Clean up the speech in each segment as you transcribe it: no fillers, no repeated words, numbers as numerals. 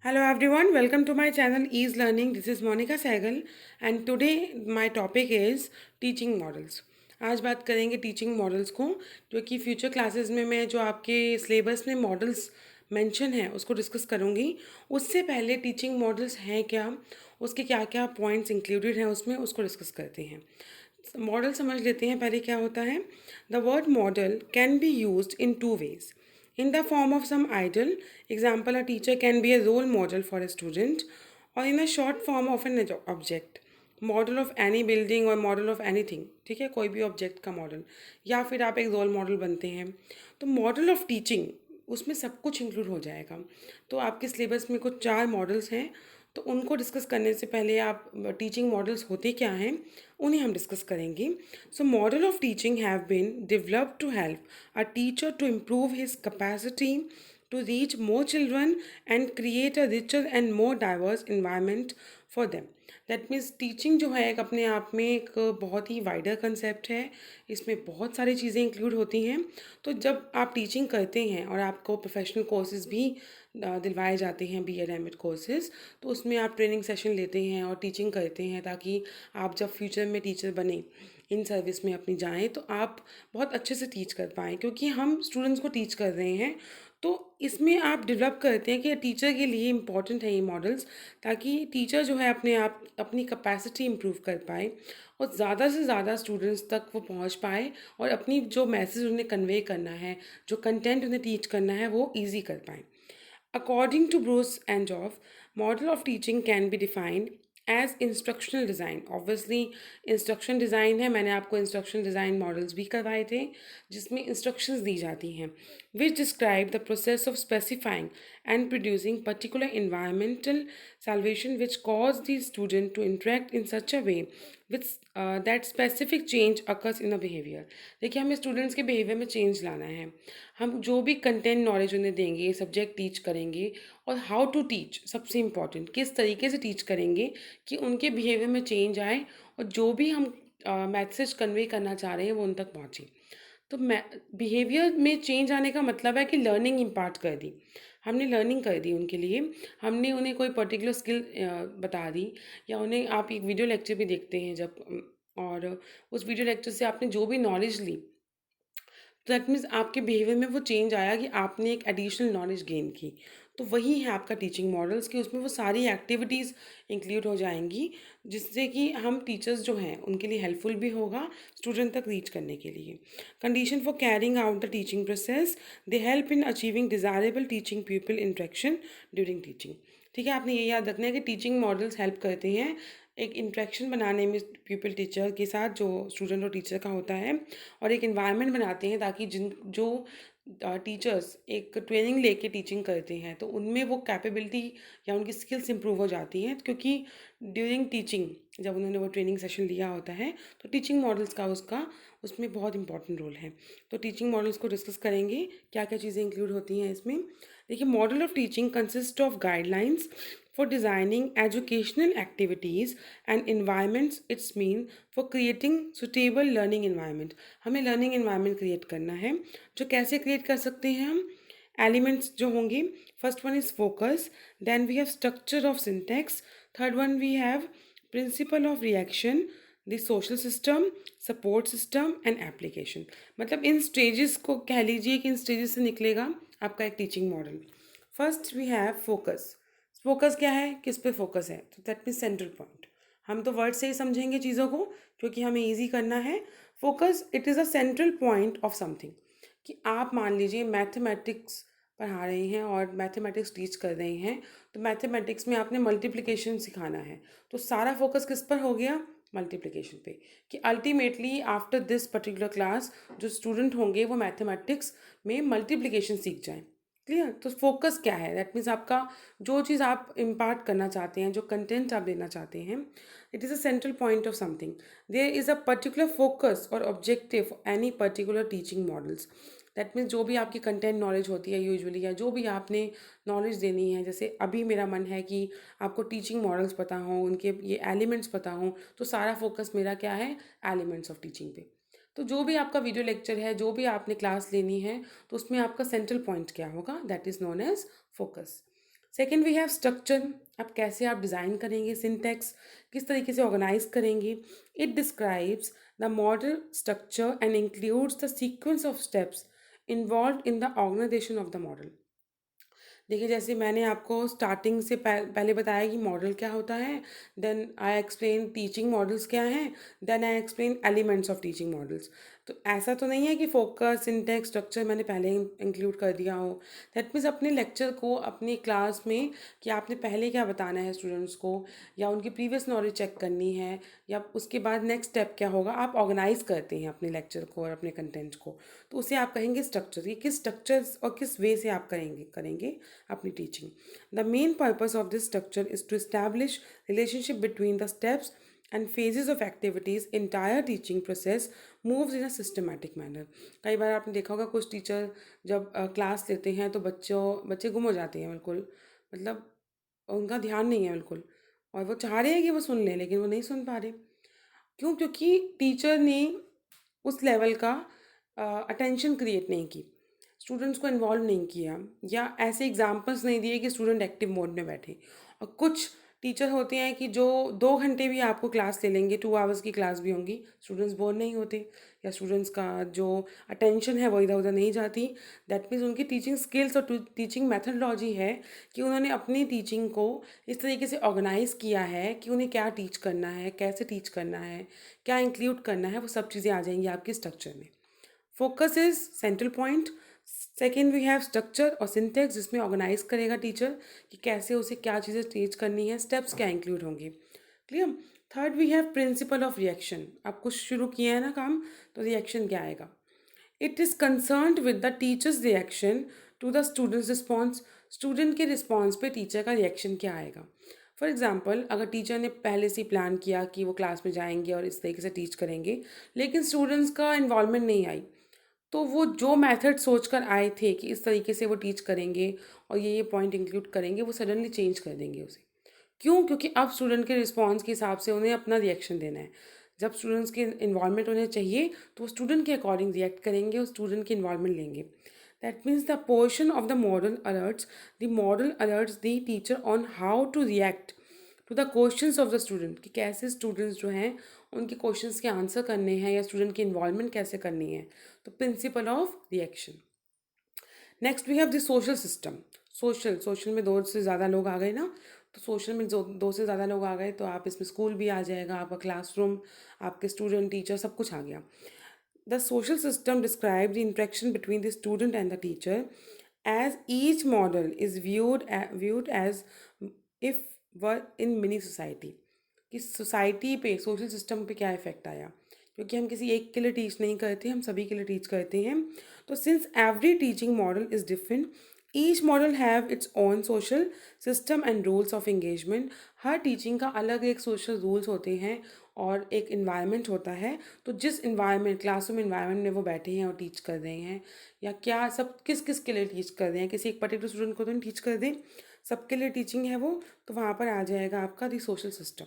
Hello everyone, welcome to my channel Ease Learning. This is Monica Sehgal and today my topic is teaching models. आज बात करेंगे teaching models को, जो कि future classes में मैं जो आपके सिलेबस में मॉडल्स मेंशन है उसको डिस्कस करूँगी। उससे पहले टीचिंग मॉडल्स हैं क्या, उसके क्या क्या पॉइंट्स इंक्लूडेड हैं उसमें, उसको डिस्कस करते हैं। मॉडल समझ लेते हैं पहले क्या होता है। The word model can be used in two ways. In the form of some idol, example, a teacher can be a role model for a student, or in a short form of an object, model of any building और model of anything, ठीक है, कोई भी object का model, या फिर आप एक रोल मॉडल बनते हैं। तो मॉडल ऑफ टीचिंग, उसमें सब कुछ इंक्लूड हो जाएगा। तो आपके सिलेबस में कुछ 4 मॉडल्स हैं, तो उनको डिस्कस करने से पहले आप टीचिंग मॉडल्स होते क्या हैं उन्हें हम डिस्कस करेंगे। So model of teaching have been developed to help a teacher to improve his capacity to reach more children and create a richer and more diverse environment for them. That means teaching जो है एक अपने आप में एक बहुत ही wider concept है, इसमें बहुत सारी चीज़ें इंक्लूड होती हैं। तो जब आप टीचिंग करते हैं और आपको प्रोफेशनल कोर्सेज भी दिलवाए जाते हैं, B Ed M Ed courses, तो उसमें आप ट्रेनिंग सेशन लेते हैं और टीचिंग करते हैं ताकि आप जब फ्यूचर में टीचर बने, इन सर्विस में अपनी जाएँ, तो आप बहुत अच्छे से टीच कर पाएँ, क्योंकि हम स्टूडेंट्स को टीच कर रहे हैं। तो इसमें आप डेवलप करते हैं कि टीचर के लिए इम्पॉर्टेंट है ये मॉडल्स, ताकि टीचर जो है अपने आप अपनी कैपेसिटी इम्प्रूव कर पाए और ज़्यादा से ज़्यादा स्टूडेंट्स तक वो पहुंच पाए और अपनी जो मैसेज उन्हें कन्वे करना है, जो कंटेंट उन्हें टीच करना है, वो ईजी कर पाएँ। According to Bruce Andoff, model of teaching can be defined as instructional design. Obviously, instruction design है, मैंने आपको instruction design models भी करवाए थे जिसमें instructions दी जाती हैं, which describe the process of specifying and producing particular environmental salvation which cause the student to interact in such a way with that specific change occurs in a behavior. देखिए, हमें students के behaviour में change लाना है। हम जो भी content knowledge उन्हें देंगे, सब्जेक्ट टीच करेंगे, और हाउ टू टीच सबसे इम्पॉर्टेंट, किस तरीके से टीच करेंगे कि उनके बिहेवियर में चेंज आए और जो भी हम मैसेज कन्वे करना चाह रहे हैं वो उन तक पहुँचे। तो मैं बिहेवियर में चेंज आने का मतलब है कि लर्निंग इम्पार्ट कर दी, हमने लर्निंग कर दी उनके लिए, हमने उन्हें कोई पर्टिकुलर स्किल बता दी, या उन्हें आप एक वीडियो लेक्चर भी देखते हैं जब और उस वीडियो लेक्चर से आपने जो भी नॉलेज ली, तो दैट मीन्स आपके बिहेवियर में वो चेंज आया कि आपने एक एडिशनल नॉलेज गेन की। तो वही है आपका टीचिंग मॉडल्स, कि उसमें वो सारी एक्टिविटीज़ इंक्लूड हो जाएंगी, जिससे कि हम टीचर्स जो हैं उनके लिए हेल्पफुल भी होगा स्टूडेंट तक रीच करने के लिए। Condition for carrying out the teaching process, they help in achieving desirable teaching people interaction during teaching. ठीक है, आपने ये याद रखना है कि टीचिंग मॉडल्स हेल्प करते हैं एक इंट्रैक्शन बनाने में पीपल टीचर के साथ, जो स्टूडेंट और टीचर का होता है, और एक इन्वायरमेंट बनाते हैं ताकि जिन जो टीचर्स एक ट्रेनिंग लेके टीचिंग करते हैं तो उनमें वो कैपेबिलिटी या उनकी स्किल्स इंप्रूव हो जाती हैं, क्योंकि ड्यूरिंग टीचिंग जब उन्होंने वो ट्रेनिंग सेशन लिया होता है, तो टीचिंग मॉडल्स का उसमें बहुत इंपॉर्टेंट रोल है। तो टीचिंग मॉडल्स को डिस्कस करेंगे, क्या क्या चीज़ें इंक्लूड होती हैं इसमें। देखिए, model of teaching consist of guidelines for designing educational activities and environments. It's mean for creating suitable learning environment. हमें learning environment create करना है, जो कैसे create कर सकते हैं हम। एलिमेंट्स जो होंगे, first one is focus, then we have structure of syntax, third one we have principle of reaction, the social system, support system and application. मतलब इन स्टेजेस को कह लीजिए कि इन स्टेजेस से निकलेगा आपका एक teaching model. First we have focus. Focus क्या है, किस पे फोकस है, तो दैट मीन्स सेंट्रल पॉइंट। हम तो वर्ड से ही समझेंगे चीज़ों को, क्योंकि हमें ईजी करना है। Focus, it is a central point of something. कि आप मान लीजिए मैथमेटिक्स पढ़ा रहे हैं और मैथमेटिक्स टीच कर रहे हैं, तो मैथमेटिक्स में आपने मल्टीप्लिकेशन सिखाना है, तो सारा फोकस किस पर हो गया, मल्टीप्लिकेशन पे। कि ultimately after this particular class जो स्टूडेंट होंगे वो मैथमेटिक्स में मल्टीप्लिकेशन सीख जाएं। क्लियर। तो फोकस क्या है, दैट मीन्स आपका जो चीज़ आप इम्पार्ट करना चाहते हैं, जो कंटेंट आप देना चाहते हैं, it is a central point of something. There is a particular focus और objective any particular teaching models. That means जो भी आपकी कंटेंट नॉलेज होती है यूजुअली, या जो भी आपने नॉलेज देनी है, जैसे अभी मेरा मन है कि आपको टीचिंग मॉडल्स पता हों, उनके ये एलिमेंट्स पता हों, तो सारा फोकस मेरा क्या है, एलिमेंट्स ऑफ टीचिंग पे। तो जो भी आपका वीडियो लेक्चर है, जो भी आपने क्लास लेनी है, तो उसमें आपका सेंट्रल पॉइंट क्या होगा, that is known as focus. Second we have structure, अब कैसे आप डिज़ाइन करेंगे, सिंटेक्स किस तरीके से ऑर्गेनाइज करेंगे। It describes the model structure and includes the sequence of steps involve in the organisation of the model. देखिए, जैसे मैंने आपको स्टार्टिंग से पहले बताया कि मॉडल क्या होता है, then I explain teaching models क्या हैं, then I explain elements of teaching models. तो ऐसा तो नहीं है कि फोकस, सिंटेक्स, स्ट्रक्चर मैंने पहले इंक्लूड कर दिया हो। दैट मीन्स अपने लेक्चर को अपनी क्लास में कि आपने पहले क्या बताना है स्टूडेंट्स को, या उनकी प्रीवियस नॉलेज चेक करनी है, या उसके बाद नेक्स्ट स्टेप क्या होगा, आप ऑर्गेनाइज करते हैं अपने लेक्चर को और अपने कंटेंट को। तो उसे आप कहेंगे स्ट्रक्चर। ये किस स्ट्रक्चर और किस वे से आप करेंगे करेंगे अपनी teaching. The main purpose of this structure is to establish relationship between the steps and phases of activities. Entire teaching process moves in a systematic manner. कई बार आपने देखा होगा कुछ टीचर जब क्लास लेते हैं तो बच्चे गुम हो जाते हैं बिल्कुल, मतलब उनका ध्यान नहीं है बिल्कुल, और वो चाह रहे हैं कि वो सुन लें लेकिन वो नहीं सुन पा रहे। क्यों? क्योंकि टीचर ने उस लेवल का अटेंशन क्रिएट नहीं की, स्टूडेंट्स को इन्वॉल्व नहीं किया, या ऐसे एग्जाम्पल्स नहीं दिए कि स्टूडेंट एक्टिव मोड में बैठे। और कुछ टीचर होते हैं कि जो 2 घंटे भी आपको क्लास ले लेंगे, 2 आवर्स की क्लास भी होंगी, स्टूडेंट्स बोर नहीं होते, या स्टूडेंट्स का जो अटेंशन है वो इधर उधर नहीं जाती। दैट मीन्स उनकी टीचिंग स्किल्स और टीचिंग मैथडोलॉजी है कि उन्होंने अपनी टीचिंग को इस तरीके से ऑर्गेनाइज किया है कि उन्हें क्या टीच करना है, कैसे टीच करना है, क्या इंक्लूड करना है, वो सब चीज़ें आ जाएंगी आपके स्ट्रक्चर में। Focus is central point. Second we have structure और सिंटेक्स, जिसमें ऑर्गेनाइज करेगा टीचर कि कैसे उसे क्या चीज़ें टीच करनी है, स्टेप्स क्या इंक्लूड होंगे। Clear. Third we have principle of reaction. आप कुछ शुरू किया है ना काम, तो रिएक्शन क्या आएगा। It is concerned with the teachers reaction to the students response. Student के रिस्पॉन्स पे टीचर का रिएक्शन क्या आएगा। फॉर एग्जाम्पल, अगर टीचर ने पहले से ही प्लान किया कि वो क्लास में जाएंगे और इस तरीके से टीच करेंगे, लेकिन स्टूडेंट्स का इन्वॉल्वमेंट नहीं आई, तो वो जो मेथड सोच कर आए थे कि इस तरीके से वो टीच करेंगे और ये पॉइंट इंक्लूड करेंगे, वो सडनली चेंज कर देंगे उसे। क्यों? क्योंकि अब स्टूडेंट के रिस्पॉन्स के हिसाब से उन्हें अपना रिएक्शन देना है। जब स्टूडेंट्स के इन्वॉल्वमेंट उन्हें चाहिए तो वो स्टूडेंट के अकॉर्डिंग रिएक्ट करेंगे और स्टूडेंट की इन्वॉल्वमेंट लेंगे। That means the portion of the model alerts the teacher on how to react to the questions of the student, कि कैसे स्टूडेंट्स जो हैं उनके क्वेश्चंस के आंसर करने हैं या स्टूडेंट की इन्वॉल्वमेंट कैसे करनी है। तो principle of reaction. Next we have the social system. Social में 2 से ज़्यादा लोग आ गए ना, तो सोशल में 2 से ज़्यादा लोग आ गए तो आप इसमें स्कूल भी आ जाएगा, आपका क्लासरूम, आपके स्टूडेंट, टीचर, सब कुछ आ गया। The social system describe the interaction between the student and the teacher as each model is viewed as if were in mini society। कि सोसाइटी पे, सोशल सिस्टम पे क्या इफेक्ट आया, क्योंकि हम किसी एक के लिए टीच नहीं करते, हम सभी के लिए टीच करते हैं। तो since every teaching model is different, each model have its own social system and rules of engagement. Her teaching का अलग एक सोशल रूल्स होते हैं और एक इन्वायरमेंट होता है। तो जिस इन्वायरमेंट, क्लासरूम इन्वायरमेंट में वो बैठे हैं और टीच कर रहे हैं, या क्या सब किस किस के लिए टीच कर रहे हैं, किसी एक पर्टिकुलर स्टूडेंट को तो नहीं टीच कर दें, सबके लिए टीचिंग है वो, तो वहाँ पर आ जाएगा आपका दी सोशल सिस्टम।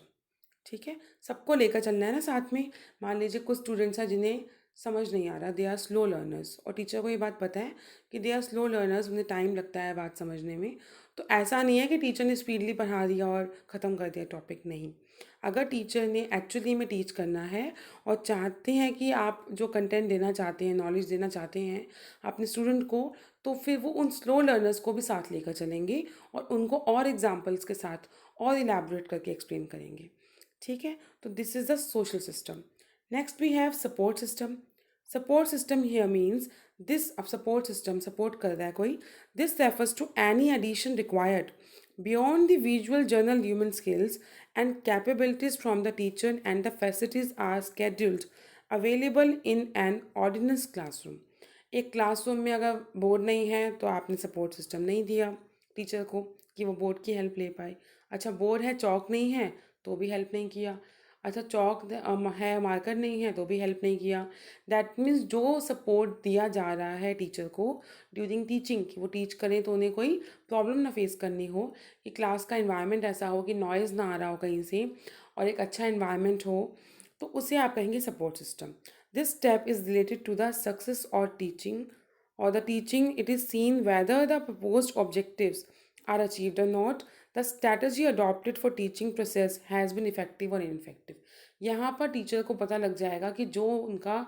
ठीक है, सबको लेकर चलना है ना साथ में। मान लीजिए कुछ स्टूडेंट्स हैं जिन्हें समझ नहीं आ रहा, दे आर स्लो लर्नर्स, और टीचर को ये बात पता है कि दे आर स्लो लर्नर्स, उन्हें टाइम लगता है बात समझने में। तो ऐसा नहीं है कि टीचर ने स्पीडली पढ़ा दिया और ख़त्म कर दिया टॉपिक, नहीं। अगर टीचर ने एक्चुअली में टीच करना है और चाहते हैं कि आप जो कंटेंट देना चाहते हैं, नॉलेज देना चाहते हैं अपने स्टूडेंट को, तो फिर वो उन स्लो लर्नर्स को भी साथ लेकर चलेंगे और उनको और एग्जाम्पल्स के साथ और इलेबोरेट करके एक्सप्लेन करेंगे। ठीक है, तो this is the social system. Next we have support system. Support system here means this, अब सपोर्ट सिस्टम सपोर्ट कर रहा है कोई, this refers to any addition required beyond the visual journal human skills and capabilities from the teacher, and the facilities are scheduled available in an ordinance classroom। एक classroom में अगर board नहीं है तो आपने सपोर्ट सिस्टम नहीं दिया teacher को कि वो बोर्ड की हेल्प ले पाए। अच्छा, बोर्ड है, चौक नहीं है, तो भी हेल्प नहीं किया। अच्छा, है, मार्कर नहीं है, तो भी हेल्प नहीं किया। दैट मीन्स जो सपोर्ट दिया जा रहा है टीचर को ड्यूरिंग टीचिंग, कि वो टीच करें तो उन्हें कोई प्रॉब्लम ना फेस करनी हो, कि क्लास का इन्वायरमेंट ऐसा हो कि नॉइज़ ना आ रहा हो कहीं से, और एक अच्छा इन्वायरमेंट हो, तो उसे आप कहेंगे support system. This step is related to the success और teaching, or the teaching, it is seen whether the proposed objectives are achieved or not, the strategy adopted for teaching process has been effective or ineffective. यहाँ पर teacher को पता लग जाएगा कि जो उनका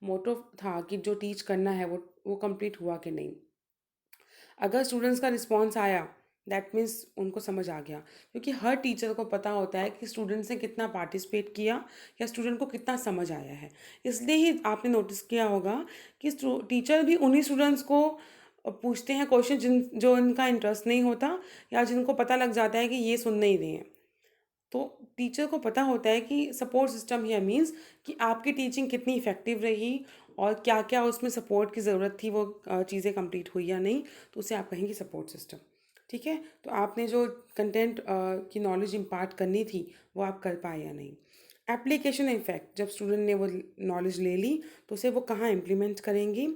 मोटो था कि जो टीच करना है वो कंप्लीट हुआ कि नहीं। अगर स्टूडेंट्स का रिस्पॉन्स आया, दैट मीन्स उनको समझ आ गया, क्योंकि हर टीचर को पता होता है कि स्टूडेंट्स ने कितना पार्टिसिपेट किया या स्टूडेंट को कितना समझ आया है। इसलिए ही आपने नोटिस किया होगा कि टीचर भी उन्हीं स्टूडेंट्स को पूछते हैं क्वेश्चन जो इनका इंटरेस्ट नहीं होता या जिनको पता लग जाता है कि ये सुन नहीं रहे हैं। तो टीचर को पता होता है कि सपोर्ट सिस्टम हियर मीन्स कि आपकी टीचिंग कितनी इफ़ेक्टिव रही और क्या क्या उसमें सपोर्ट की ज़रूरत थी, वो चीज़ें कंप्लीट हुई या नहीं, तो उसे आप कहेंगे सपोर्ट सिस्टम। ठीक है, तो आपने जो कंटेंट की नॉलेज इम्पार्ट करनी थी वो आप कर पाए या नहीं। एप्लीकेशन इफेक्ट, जब स्टूडेंट ने वो नॉलेज ले ली तो उसे वो कहाँ इम्प्लीमेंट करेंगे।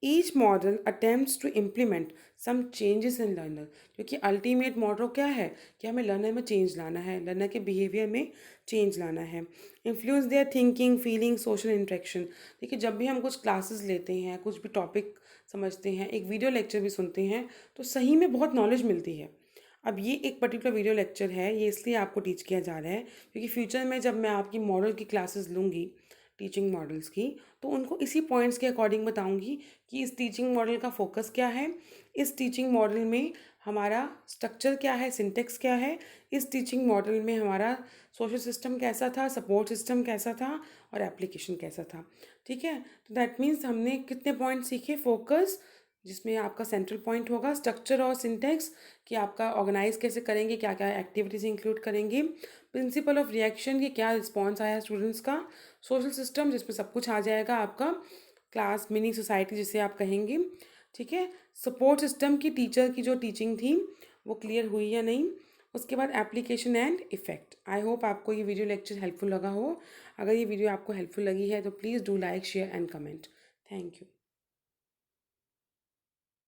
Each model attempts to implement some changes in learner, क्योंकि अल्टीमेट मॉडल क्या है कि हमें लर्नर में चेंज लाना है, लर्नर के बिहेवियर में चेंज लाना है। Influence there thinking, feeling, social interaction. देखिए, जब भी हम कुछ क्लासेस लेते हैं, कुछ भी टॉपिक समझते हैं, एक वीडियो लेक्चर भी सुनते हैं, तो सही में बहुत नॉलेज मिलती है। अब ये एक पर्टिकुलर वीडियो लेक्चर है, ये इसलिए आपको टीच किया जा रहा है क्योंकि फ्यूचर में जब मैं आपकी मॉडल की क्लासेस लूँगी, टीचिंग मॉडल्स की, तो उनको इसी पॉइंट्स के अकॉर्डिंग बताऊँगी कि इस टीचिंग मॉडल का फोकस क्या है, इस टीचिंग मॉडल में हमारा स्ट्रक्चर क्या है, सिंटेक्स क्या है, इस टीचिंग मॉडल में हमारा सोशल सिस्टम कैसा था, सपोर्ट सिस्टम कैसा था और एप्लीकेशन कैसा था। ठीक है, तो दैट मीन्स हमने कितने पॉइंट सीखे। फोकस, जिसमें आपका सेंट्रल पॉइंट होगा, स्ट्रक्चर और सिंटेक्स कि आपका ऑर्गेनाइज कैसे करेंगे, क्या क्या एक्टिविटीज़ इंक्लूड करेंगे, प्रिंसिपल ऑफ रिएक्शन कि क्या रिस्पॉन्स आया स्टूडेंट्स का, सोशल सिस्टम जिसमें सब कुछ आ जाएगा आपका, क्लास मिनी सोसाइटी जिसे आप कहेंगे। ठीक है, सपोर्ट सिस्टम की टीचर की जो टीचिंग थी वो क्लियर हुई या नहीं, उसके बाद application and effect. I hope आपको ये वीडियो लेक्चर हेल्पफुल लगा हो। अगर ये वीडियो आपको हेल्पफुल लगी है तो please do like, share and comment. Thank you.